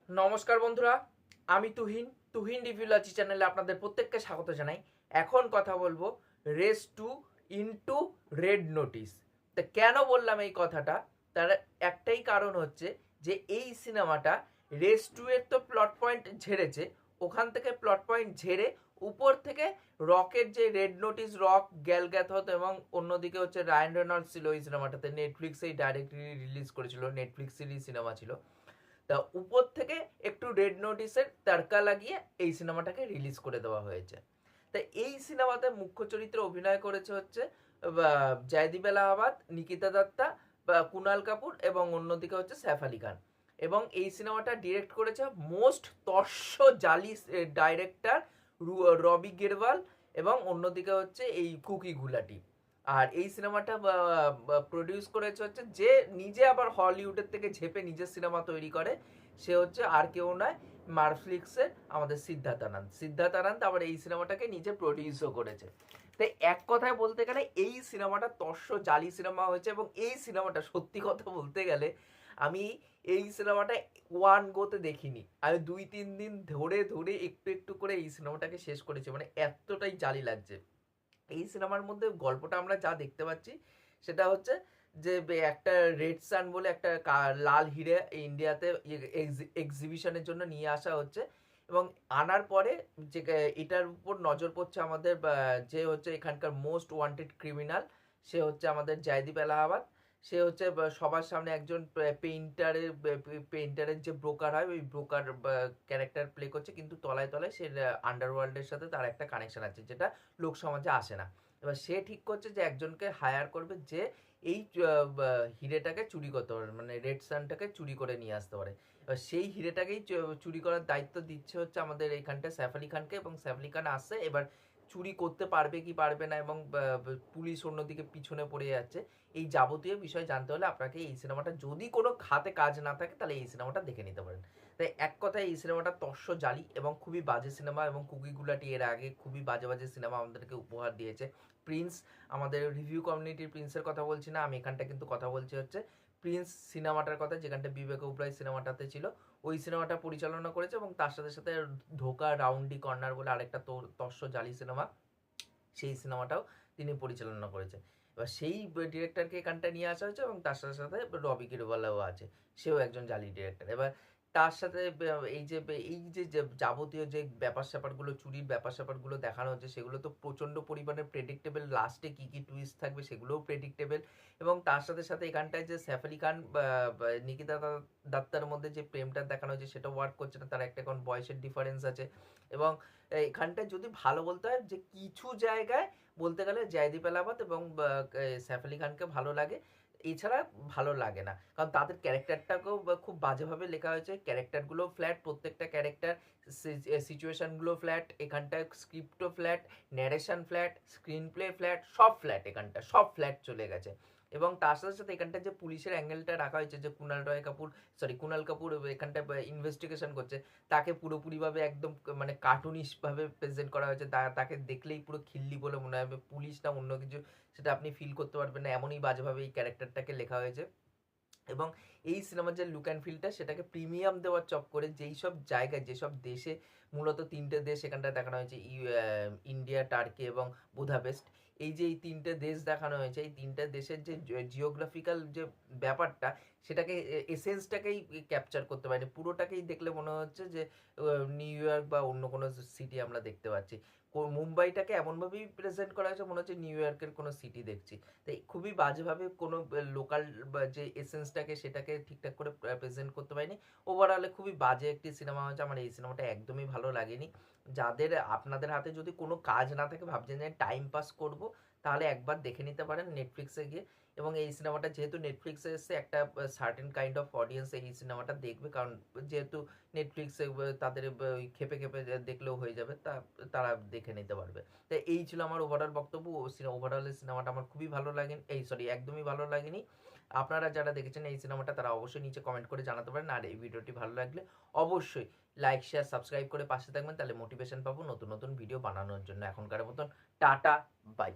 নমস্কার বন্ধুরা, আমি তুহিন রিভিউলজি চ্যানেলে আপনাদের প্রত্যেককে স্বাগত জানাই। এখন কথা বলবো রেস টু ইনটু রেড নোটিস। তা কেন বললাম এই কথাটা? তার একটাই কারণ হচ্ছে যে এই সিনেমাটা রেস টু এর তো প্লট পয়েন্ট ঝেড়েছে, ওখান থেকে প্লট পয়েন্ট ঝেড়ে উপর থেকে রকের যে রেড নোটিস, রক, গ্যাল গ্যাথত এবং অন্যদিকে হচ্ছে রায়ান রেনল্ডস ছিল এই সিনেমাটাতে, নেটফ্লিক্সেই ডাইরেক্টলি রিলিজ করেছিল, নেটফ্লিক্সেরই সিনেমা ছিল। তা উপর থেকে একটু রেড নোটিসের তারকা লাগিয়ে এই সিনেমাটাকে রিলিজ করে দেওয়া হয়েছে। তাই এই সিনেমাতে মুখ্য চরিত্রে অভিনয় করেছে হচ্ছে জয়দীপ এলাহাবাদ, নিকিতা দত্তা, কুনাল কাপুর এবং অন্যদিকে হচ্ছে সৈফ আলী খান। এবং এই সিনেমাটা ডিরেক্ট করেছে মোস্ট তস্য জালি ডাইরেক্টর রবি গেরওয়াল এবং অন্যদিকে হচ্ছে এই কুকি গুলাটি। আর এই সিনেমাটা প্রডিউস করেছে হচ্ছে যে নিজে আবার হলিউডের থেকে ঝেপে নিজের সিনেমা তৈরি করে, সে হচ্ছে আর কেউ নয়, মার্ফ্লিক্সের আমাদের সিদ্ধার্থ আনন্দ আবার এই সিনেমাটাকে নিজে প্রডিউসও করেছে। তাই এক কথায় বলতে গেলে এই সিনেমাটা তস্য জালি সিনেমা হয়েছে। এবং এই সিনেমাটা সত্যি কথা বলতে গেলে আমি এই সিনেমাটা ওয়ান গোতে দেখিনি, আমি 2-3 দিন ধরে ধরে একটু একটু করে এই সিনেমাটাকে শেষ করেছি, মানে এতটাই জালি লাগছে। এই সিনেমার মধ্যে গল্পটা আমরা যা দেখতে পাচ্ছি সেটা হচ্ছে যে একটা রেড সান বলে একটা লাল হিরে ইন্ডিয়াতে এক্সিবিশনের জন্য নিয়ে আসা হচ্ছে। এবং আনার পরে যে এটার উপর নজর পড়ছে আমাদের যে হচ্ছে এখানকার মোস্ট ওয়ান্টেড ক্রিমিনাল, সে হচ্ছে আমাদের জয়দীপ এলাহাবাদ। সে হচ্ছে সবার সামনে একজন পেইন্টারের যে ব্রোকার হয়, ওই ব্রোকার ক্যারেক্টার প্লে করছে, কিন্তু তলায় তলায় সে আন্ডারওয়ার্ল্ডের সাথে তার একটা কানেকশন আছে যেটা লোক সমাজে আসে না। এবার সে ঠিক করছে যে একজনকে হায়ার করবে যে এই হিরেটাকে চুরি করতে পারে, মানে রেড সানটাকে চুরি করে নিয়ে আসতে পারে। এবার সেই হিরেটাকেই চুরি করার দায়িত্ব দিচ্ছে হচ্ছে আমাদের এইখানটা সৈফ আলী খানকে। এবং সৈফ আলী খান আসছে, এবার চুরি করতে পারবে কি পারবে না, এবং পুলিশ অন্যদিকে পিছনে পড়ে যাচ্ছে। এই যাবতীয় বিষয় জানতে হলে আপনাকে এই সিনেমাটা, যদি কোনো খাতে কাজ না থাকে তাহলে এই সিনেমাটা দেখে নিতে পারেন। তাই এক কথায় এই সিনেমাটা তস্য জালি এবং খুবই বাজে সিনেমা। এবং কুকি গুলাটি এর আগে খুবই বাজে বাজে সিনেমা আমাদেরকে উপহার দিয়েছে। প্রিন্স, আমাদের রিভিউ কমিউনিটির প্রিন্সের কথা বলছি না, আমি এখানটা কিন্তু কথা বলছি হচ্ছে প্রিন্স সিনেমাটার কথা, যেখানটা বিবেক ওবরাই সিনেমাটাতে ছিল। ওই সিনেমাটা পরিচালনা করেছে এবং তার সাথে সাথে ধোকা রাউন্ডি কর্নার বলে আরেকটা তস্য জালি সিনেমা, সেই সিনেমাটাও তিনি পরিচালনা করেছেন। এবার সেই ডিরেক্টরকে এখানটা নিয়ে আসা হয়েছে এবং তার সাথে সাথে রবি কিরওয়ালাও আছে, সেও একজন জালি ডিরেক্টর। এবার তার সাথে এই যে যাবতীয় যে ব্যাপার স্যাপারগুলো, চুরির ব্যাপার স্যাপারগুলো দেখানো হচ্ছে, সেগুলো তো প্রচণ্ড পরিমাণে প্রেডিক্টেবল। লাস্টে কী কী টুইস্ট থাকবে সেগুলোও প্রেডিক্টেবল। এবং তার সাথে সাথে এখানটায় যে সৈফ আলী খান নিকিতা দত্তার মধ্যে যে প্রেমটা দেখানো হয়েছে সেটা ওয়ার্ক করছে না, তার একটা এখন বয়সের ডিফারেন্স আছে। এবং এখানটায় যদি ভালো বলতে হয় যে কিছু জায়গায় বলতে গেলে জয়দীপ এলাহাবাদ এবং সৈফ আলী খানকে ভালো লাগে, এছাড়া ভালো লাগে না, কারণ তাদের ক্যারেক্টারটাকেও খুব বাজেভাবে লেখা হয়েছে। ক্যারেক্টারগুলো ফ্ল্যাট, প্রত্যেকটা ক্যারেক্টার, সিচুয়েশনগুলো ফ্ল্যাট, এখানটায় স্ক্রিপ্টও flat, narration flat, screenplay flat, সব ফ্ল্যাট, এখানটা সব ফ্ল্যাট চলে গেছে। এবং তার সাথে সাথে এখানটা যে পুলিশের অ্যাঙ্গেলটা রাখা হয়েছে, যে কুনাল কাপুর এখানটা ইনভেস্টিগেশন করছে, তাকে পুরোপুরিভাবে একদম মানে কার্টুনিশ ভাবে প্রেজেন্ট করা হয়েছে। তাকে দেখলেই পুরো খিল্লি বলে মনে হবে, পুলিশ না অন্য কিছু সেটা আপনি ফিল করতে পারবেন না, এমনই বাজেভাবে এই ক্যারেক্টারটাকে লেখা হয়েছে। এবং এই সিনেমার যে লুক অ্যান্ড ফিলটা, সেটাকে প্রিমিয়াম দেওয়ার চক্করে যেই সব জায়গায়, যেসব দেশে, মূলত 3টে দেশ এখানটা দেখানো হয়েছে, ইন্ডিয়া, টার্কি এবং বুদাপেস্ট। এই যে এই 3টে দেশ দেখানো হয়েছে, এই 3টে দেশের যে জিওগ্রাফিক্যাল যে ব্যাপারটা, সেটাকে এসেন্সটাকেই ক্যাপচার করতে পারেনি। পুরোটাকেই দেখলে মনে হচ্ছে যে নিউ ইয়র্ক বা অন্য কোনো সিটি আমরা দেখতে পাচ্ছি। মুম্বাইটাকে এমনভাবেই প্রেজেন্ট করা হয়েছে মনে হচ্ছে নিউ ইয়র্কের কোনো সিটি দেখছি। তাই খুবই বাজেভাবে কোনো লোকাল যে এসেন্সটাকে সেটাকে ঠিকঠাক করে প্রেজেন্ট করতে পারিনি। ওভারঅলে খুবই বাজে একটি সিনেমা হয়েছে। আমার এই সিনেমাটা একদমই ভালো লাগেনি। যাদের, আপনাদের হাতে যদি কোনো কাজ না থাকে, ভাবছেন যে টাইম পাস করব, তাহলে একবার দেখে নিতে পারেন নেটফ্লিক্সে গিয়ে। এবং এই সিনেমাটা যেহেতু নেটফ্লিক্সে এসে, একটা সার্টেন কাইন্ড অফ অডিয়েন্স এই সিনেমাটা দেখবে, কারণ যেহেতু নেটফ্লিক্সে তাদের ওই খেপে খেপে দেখলেও হয়ে যাবে, তারা দেখে নিতে পারবে। তো এই ছিল আমার ওভারঅল বক্তব্য। ওভারঅল এই সিনেমাটা আমার খুবই ভালো লাগেনি, একদমই ভালো লাগেনি। আপনারা যারা দেখেছেন এই সিনেমাটা, তারা অবশ্যই নিচে কমেন্ট করে জানাতে পারেন। আর এই ভিডিওটি ভালো লাগলে অবশ্যই লাইক, শেয়ার, সাবস্ক্রাইব করে পাশে থাকবেন, তাহলে মোটিভেশন পাবো নতুন নতুন ভিডিও বানানোর জন্য। এখনকার মতন টাটা, বাই।